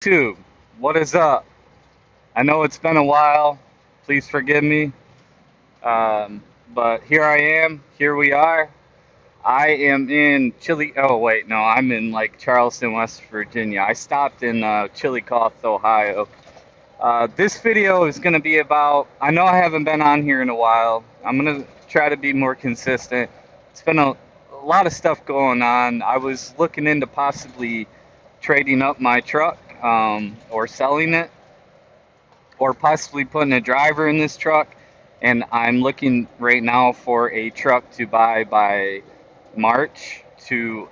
YouTube, what is up? I know it's been a while. Please forgive me. But here I am. Here we are. I am in Chili. Oh, wait, no, I'm in like Charleston, West Virginia. I stopped in Chillicothe, Ohio. This video is going to be about. I know I haven't been on here in a while. I'm going to try to be more consistent. It's been a lot of stuff going on. I was looking into possibly trading up my truck or selling it or possibly putting a driver in this truck. And I'm looking right now for a truck to buy by March to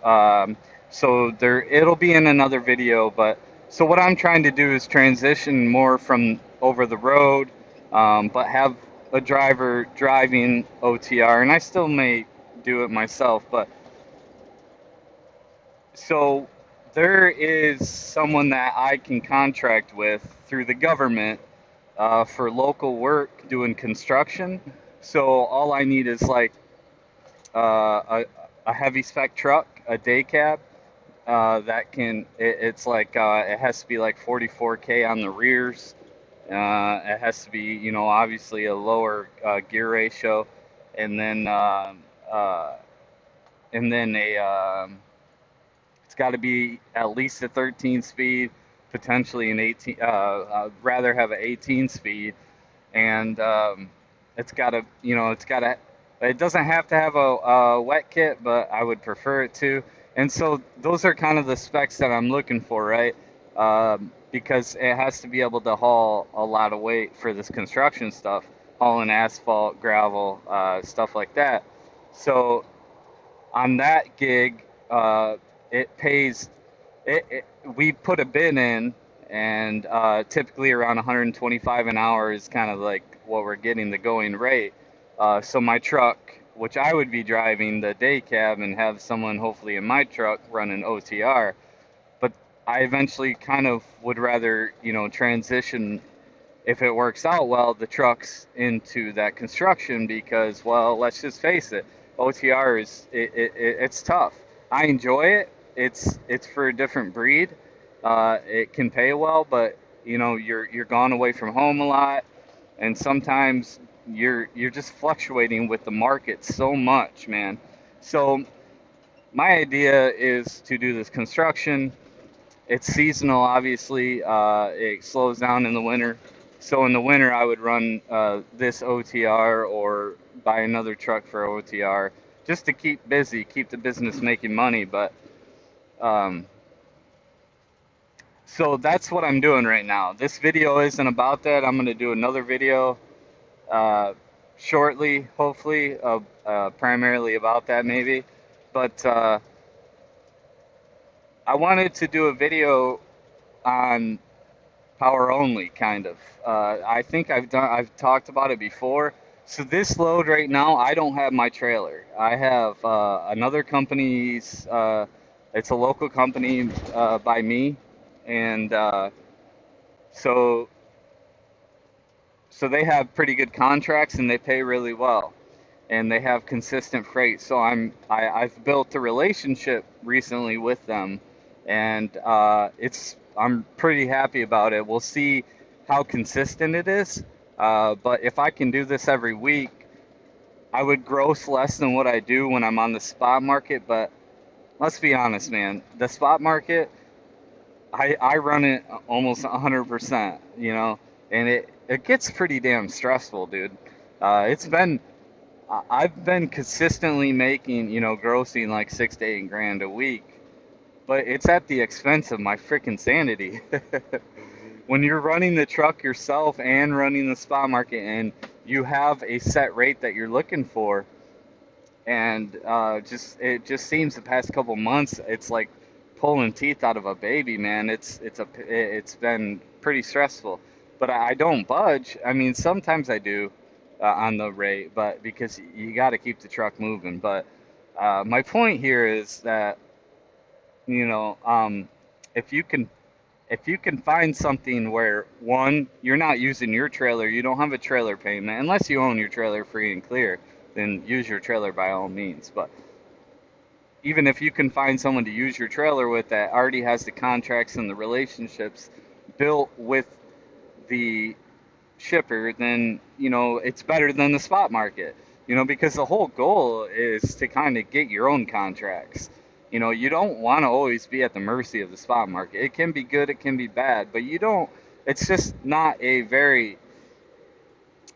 so there it'll be in another video. But so what I'm trying to do is transition more from over the road, but have a driver driving OTR, and I still may do it myself. But so there is someone that I can contract with through the government for local work doing construction. So all I need is like a heavy spec truck, a day cab that can. It's like it has to be like 44K on the rears. It has to be, obviously a lower gear ratio, and then uh, a it's got to be at least a 13 speed, potentially an 18. I'd rather have an 18 speed, and it's got to, it's got to. It doesn't have to have a wet kit, but I would prefer it to. And so those are kind of the specs that I'm looking for, right? Because it has to be able to haul a lot of weight for this construction stuff, hauling asphalt, gravel, stuff like that. So on that gig, it pays. We put a bid in, and typically around 125 an hour is kind of like what we're getting the going rate. So my truck, which I would be driving the day cab and have someone hopefully in my truck running OTR, but I eventually kind of would rather, transition if it works out well, the trucks into that construction because, well, let's just face it, OTR it's tough. I enjoy it. It's for a different breed. It can pay well, but you're gone away from home a lot, and sometimes you're just fluctuating with the market so much, man. So my idea is to do this construction. It's seasonal, obviously. It slows down in the winter. So in the winter, I would run this OTR or buy another truck for OTR just to keep busy, keep the business making money. But um, so that's what I'm doing right now. This video isn't about that. I'm going to do another video uh, shortly, hopefully, primarily about that maybe. But I wanted to do a video on power only, kind of. I think I've talked about it before. So this load right now, I don't have my trailer. I have another company's. It's a local company by me, and so so they have pretty good contracts and they pay really well, and they have consistent freight. So I've built a relationship recently with them, and I'm pretty happy about it. We'll see how consistent it is. But if I can do this every week, I would gross less than what I do when I'm on the spot market. But let's be honest, man, the spot market, I run it almost 100%, and it gets pretty damn stressful, dude. I've been consistently making, grossing like 6 to 8 grand a week, but it's at the expense of my freaking sanity. When you're running the truck yourself and running the spot market, and you have a set rate that you're looking for, and it just seems the past couple months it's like pulling teeth out of a baby, man. It's been pretty stressful, but I don't budge. I mean, sometimes I do on the rate, but because you got to keep the truck moving. But my point here is that you know if you can if you can find something where one, you're not using your trailer, you don't have a trailer payment unless you own your trailer free and clear, then use your trailer by all means. But even if you can find someone to use your trailer with that already has the contracts and the relationships built with the shipper, then it's better than the spot market. Because the whole goal is to kind of get your own contracts. You don't want to always be at the mercy of the spot market. It can be good, it can be bad, but you don't. It's just not a very.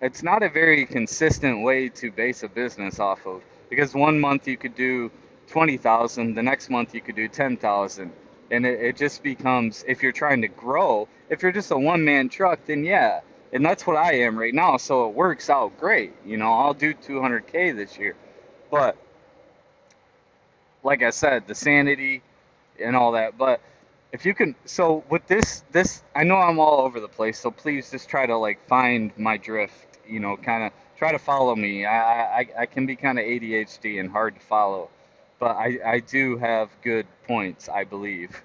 It's not a very consistent way to base a business off of. Because one month you could do 20,000, the next month you could do 10,000, and it just becomes, if you're trying to grow, if you're just a one man truck, then yeah, and that's what I am right now, so it works out great. I'll do 200K this year, but like I said, the sanity and all that. But if you can, so with this, I know I'm all over the place, so please just try to like find my drift. Kind of try to follow me. I can be kind of ADHD and hard to follow, but I do have good points, I believe.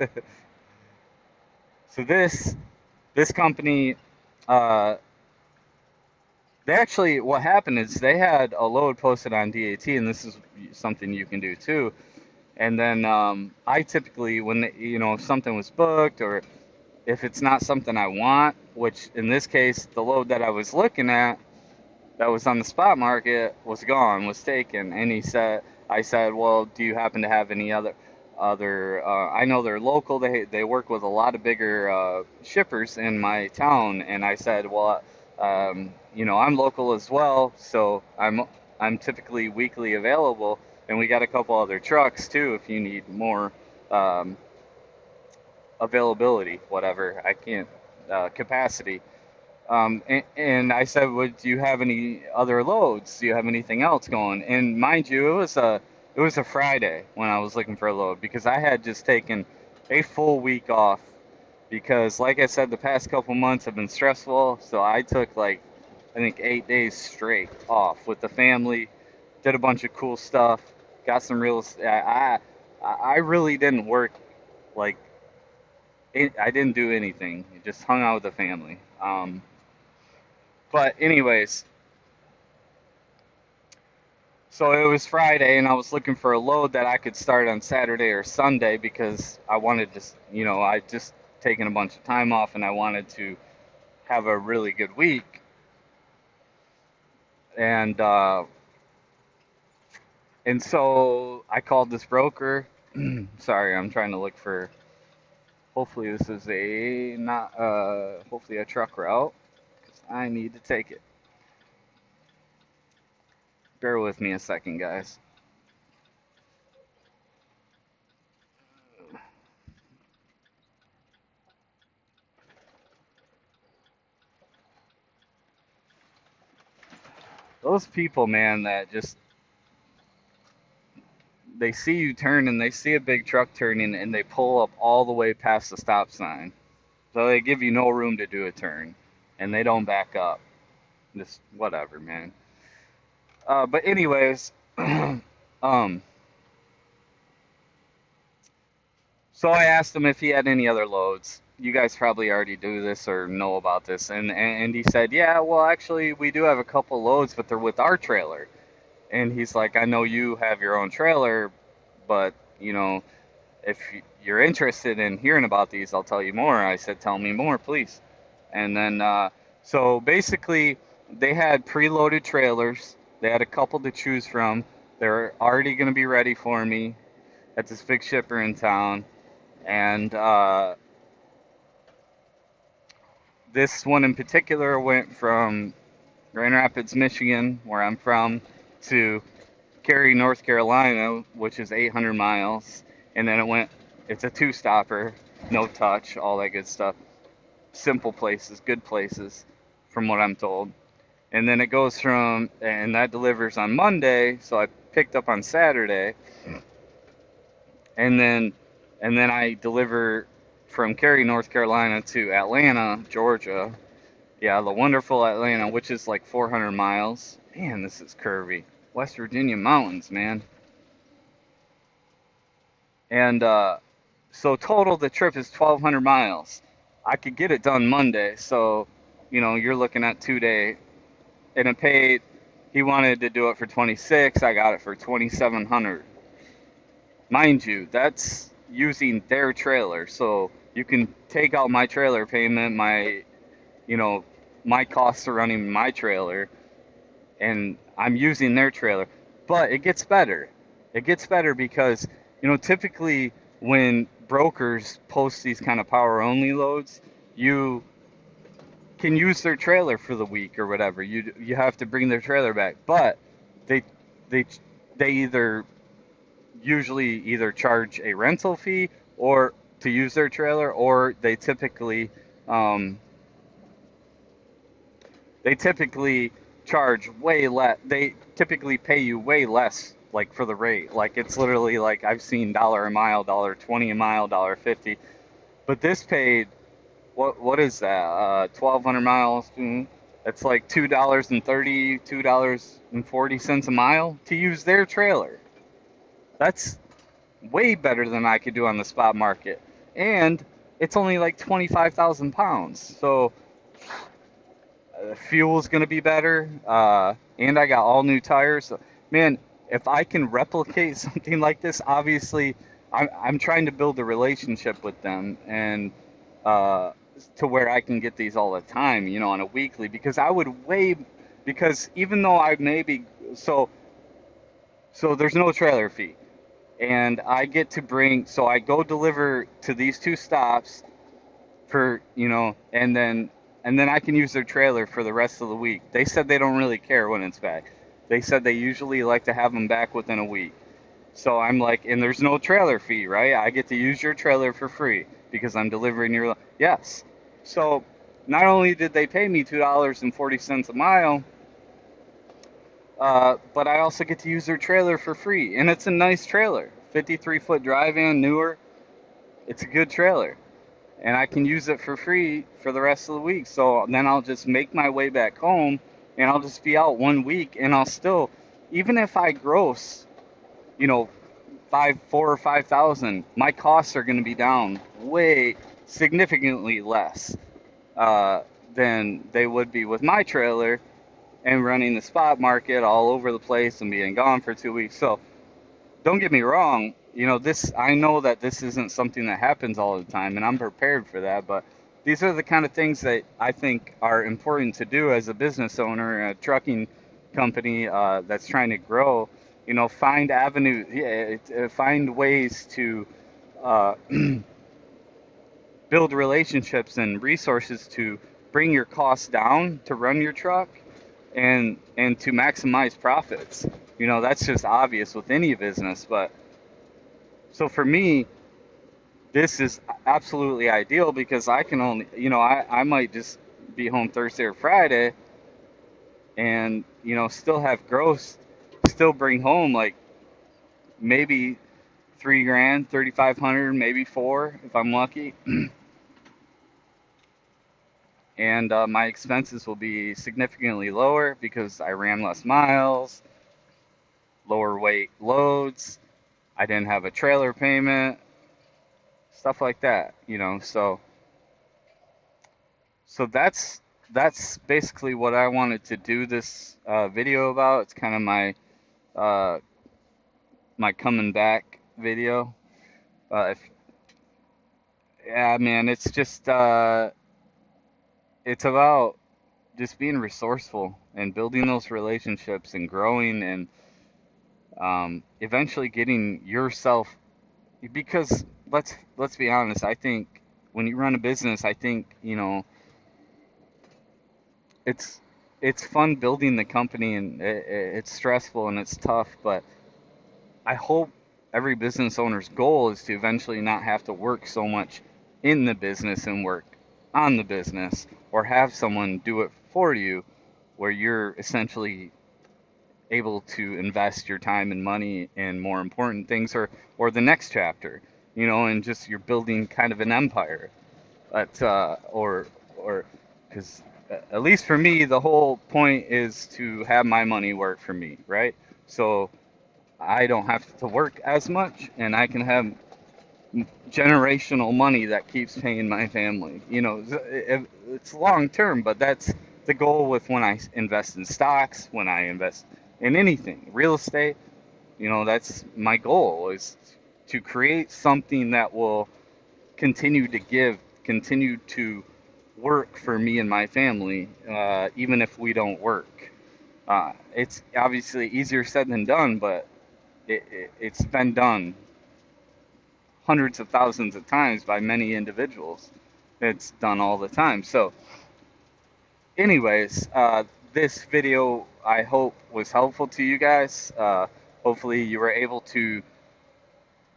So this company, uh, they actually, what happened is they had a load posted on DAT, and this is something you can do too. And then I typically, when if something was booked, or if it's not something I want, which in this case, the load that I was looking at that was on the spot market was gone, was taken. And I said, well, do you happen to have any I know they're local. They work with a lot of bigger shippers in my town. And I said, well, I'm local as well, so I'm typically weekly available, and we got a couple other trucks too if you need more um, availability, whatever. I can't capacity. And I said, well, do you have any other loads? Do you have anything else going? And mind you, it was a Friday when I was looking for a load, because I had just taken a full week off, because like I said, the past couple months have been stressful. So I took like, I think, 8 days straight off with the family, did a bunch of cool stuff, got some real. I really didn't work, like I didn't do anything. Just hung out with the family. But anyways, so it was Friday, and I was looking for a load that I could start on Saturday or Sunday, because I wanted to, I just taken a bunch of time off, and I wanted to have a really good week. And so I called this broker. Sorry, I'm trying to look for. Hopefully this is a not hopefully a truck route, 'cause I need to take it. Bear with me a second, guys. Those people, man, that just they see you turn, and they see a big truck turning, and they pull up all the way past the stop sign. So they give you no room to do a turn, and they don't back up. Just whatever, man. But anyways, um, so I asked him if he had any other loads. You guys probably already do this or know about this, and he said, yeah, well, actually, we do have a couple loads, but they're with our trailer. And he's like, I know you have your own trailer, but if you're interested in hearing about these, I'll tell you more. I said, tell me more, please. And then, so basically, they had preloaded trailers. They had a couple to choose from. They're already going to be ready for me at this big shipper in town. And this one in particular went from Grand Rapids, Michigan, where I'm from, to Cary, North Carolina, which is 800 miles. And then it's a two-stopper, no touch, all that good stuff. Simple places, good places, from what I'm told. And then it goes and that delivers on Monday, so I picked up on Saturday. And then, I deliver from Cary, North Carolina to Atlanta, Georgia. Yeah, the wonderful Atlanta, which is like 400 miles. Man, this is curvy. West Virginia mountains, man. And so total the trip is 1,200 miles. I could get it done Monday, so you're looking at 2 day, and it paid. He wanted to do it for 26. I got it for 2,700. Mind you, that's using their trailer. So You can take out my trailer payment, you know, my costs of running my trailer, and I'm using their trailer. But it gets better. It gets better because, typically when brokers post these kind of power only loads, you can use their trailer for the week or whatever. You have to bring their trailer back, but they they they usually either charge a rental fee or to use their trailer, or um, they typically charge way less. They typically pay you way less, like for the rate. Like it's literally like I've seen dollar a mile, $1.20 a mile, $1.50. But this paid what is that? 1,200 miles. That's like $2.40 a mile to use their trailer. That's way better than I could do on the spot market, and it's only like 25,000 pounds. So fuel's gonna be better, and I got all new tires. So, man, if I can replicate something like this, obviously, I'm trying to build a relationship with them, and uh, to where I can get these all the time, on a weekly. Because even though I maybe so there's no trailer fee, and I get to bring. So I go deliver to these two stops for and then I can use their trailer for the rest of the week. They said they don't really care when it's back. They said they usually like to have them back within a week. So I'm like, and there's no trailer fee, right? I get to use your trailer for free because I'm delivering your. Yes. So not only did they pay me $2.40 a mile, but I also get to use their trailer for free, and it's a nice trailer, 53-foot dry van, newer. It's a good trailer, and I can use it for free for the rest of the week. So then I'll just make my way back home, and I'll just be out 1 week, and I'll still, even if I gross, you know, 4 or 5 thousand, my costs are going to be down way significantly less uh, than they would be with my trailer and running the spot market all over the place and being gone for 2 weeks. So don't get me wrong, this I know that this isn't something that happens all the time, and I'm prepared for that. But these are the kind of things that I think are important to do as a business owner, a trucking company that's trying to grow. Find avenues, yeah, find ways to uh, build relationships and resources to bring your costs down to run your truck and to maximize profits. That's just obvious with any business, but so for me, this is absolutely ideal because I can only, I might just be home Thursday or Friday and, still have gross, still bring home like maybe 3 grand, 3,500, maybe four if I'm lucky. And my expenses will be significantly lower because I ran less miles, lower weight loads. I didn't have a trailer payment, stuff like that. So that's basically what I wanted to do this video about. It's kind of uh, my coming back video. If Yeah, man, it's about just being resourceful and building those relationships and growing and eventually getting yourself, because let's be honest. I think when you run a business, I think it's it's fun building the company, and it's stressful and it's tough, but I hope every business owner's goal is to eventually not have to work so much in the business and work on the business, or have someone do it for you, where you're essentially able to invest your time and money in more important things, or the next chapter, and just you're building kind of an empire. But or because at least for me, the whole point is to have my money work for me, right? So I don't have to work as much, and I can have generational money that keeps paying my family. It's long term, but that's the goal with when I invest in stocks, when I invest in anything, real estate. That's my goal, is to create something that will continue to give, continue to work for me and my family, even if we don't work. It's obviously easier said than done, but it's been done hundreds of thousands of times by many individuals. It's done all the time. So, anyways, this video I hope was helpful to you guys. Hopefully, you were able to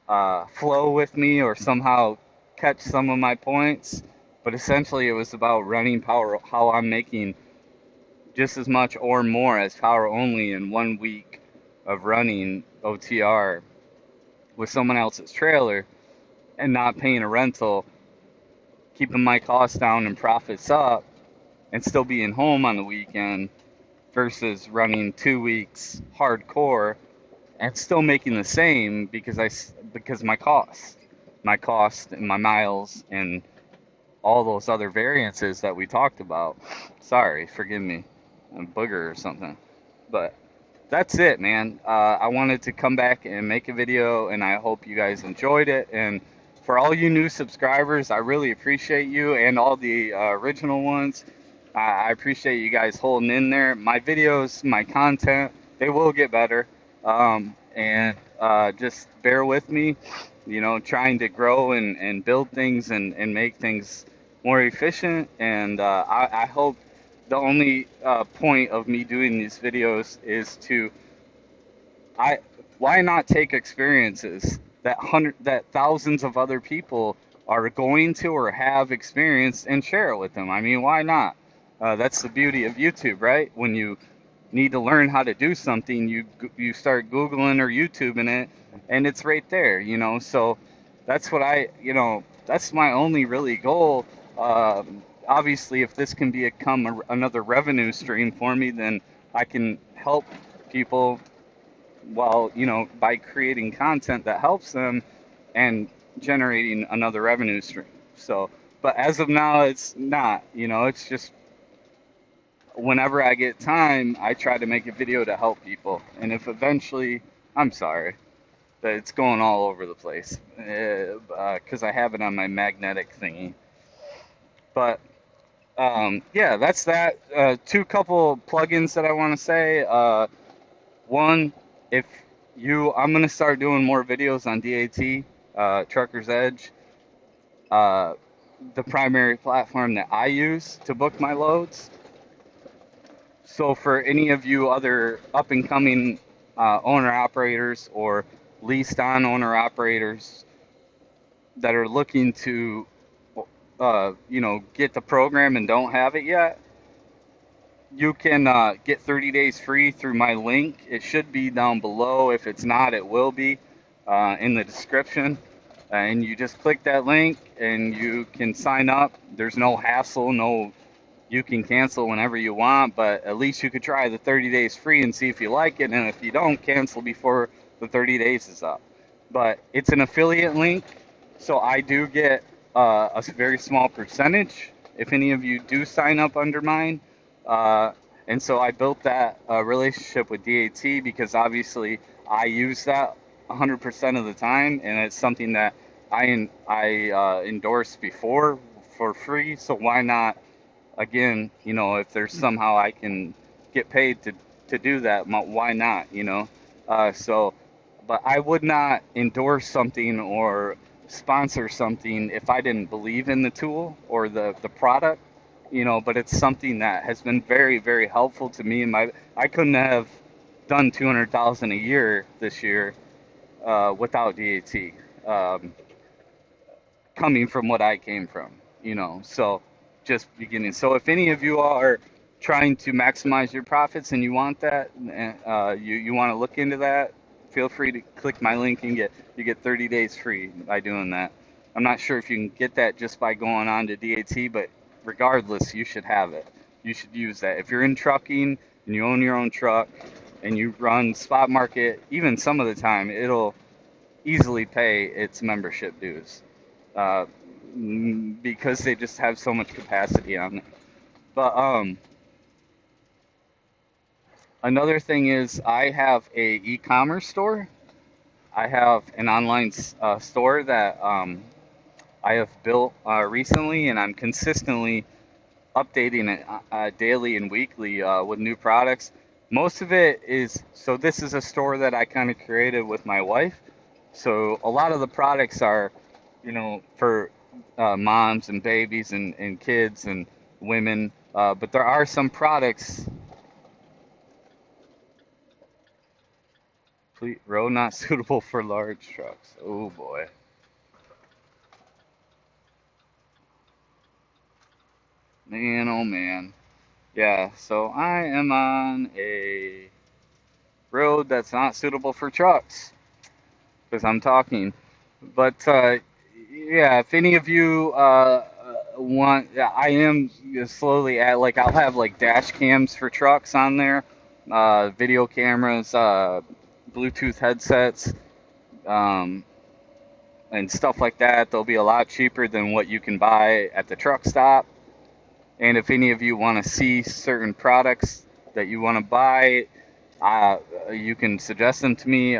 flow with me or somehow catch some of my points. But essentially, it was about running power, how I'm making just as much or more as power only in 1 week of running OTR with someone else's trailer and not paying a rental, keeping my costs down and profits up, and still being home on the weekend versus running 2 weeks hardcore and still making the same because my cost and my miles and all those other variances that we talked about. Sorry, forgive me, a booger or something. But that's it, man. I wanted to come back and make a video, and I hope you guys enjoyed it. And for all you new subscribers, I really appreciate you, and all the original ones. I appreciate you guys holding in there. My videos, my content, they will get better. And just bear with me, trying to grow and build things and make things more efficient. And I hope the only point of me doing these videos is to I why not take experiences that thousands of other people are going to or have experienced and share it with them. I mean, why not? That's the beauty of YouTube, right? When you need to learn how to do something, you start Googling or YouTubing it, and it's right there, So that's what that's my only really goal. Obviously, if this can become another revenue stream for me, then I can help people while, by creating content that helps them and generating another revenue stream. So, but as of now, it's not, it's just whenever I get time, I try to make a video to help people. And if eventually, I'm sorry that it's going all over the place because I have it on my magnetic thingy. But yeah, that's that. Two couple plugins that I want to say. One, if I'm gonna start doing more videos on DAT, Trucker's Edge, the primary platform that I use to book my loads. So for any of you other up and coming owner operators or leased on owner operators that are looking to, get the program and don't have it yet, you can get 30 days free through my link. It should be down below. If it's not, it will be in the description. And you just click that link and you can sign up. There's no hassle, you can cancel whenever you want, but at least you could try the 30 days free and see if you like it. And if you don't, cancel before the 30 days is up. But it's an affiliate link, so I do get a very small percentage if any of you do sign up under mine. And so I built that relationship with DAT because obviously I use that 100% of the time, and it's something that I endorsed before for free. So why not, again, if there's somehow I can get paid to do that, why not, but I would not endorse something or sponsor something if I didn't believe in the tool or the product. But it's something that has been very, very helpful to me. I couldn't have done 200,000 a year this year without DAT, coming from what I came from, So just beginning. So if any of you are trying to maximize your profits and you want that, you want to look into that, feel free to click my link and you get 30 days free by doing that. I'm not sure if you can get that just by going on to DAT, but regardless, you should have it. You should use that. If you're in trucking and you own your own truck and you run spot market, even some of the time, it'll easily pay its membership dues because they just have so much capacity on it. But another thing is I have a e-commerce store. I have an online store that I have built recently, and I'm consistently updating it daily and weekly with new products. Most of it is, so this is a store that I kind of created with my wife. So a lot of the products are, for moms and babies and kids and women. But there are some products, road not suitable for large trucks. Oh boy. Man, oh man. Yeah, so I am on a road that's not suitable for trucks because I'm talking. But yeah, if any of you want, yeah, I am slowly at, like, I'll have like dash cams for trucks on there, video cameras, Bluetooth headsets, um, and stuff like that. They'll be a lot cheaper than what you can buy at the truck stop. And if any of you want to see certain products that you want to buy, uh, you can suggest them to me.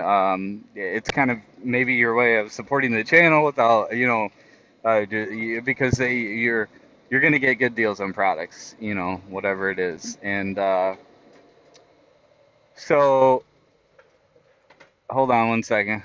It's kind of maybe your way of supporting the channel without, because you're gonna get good deals on products, whatever it is. And so, hold on one second.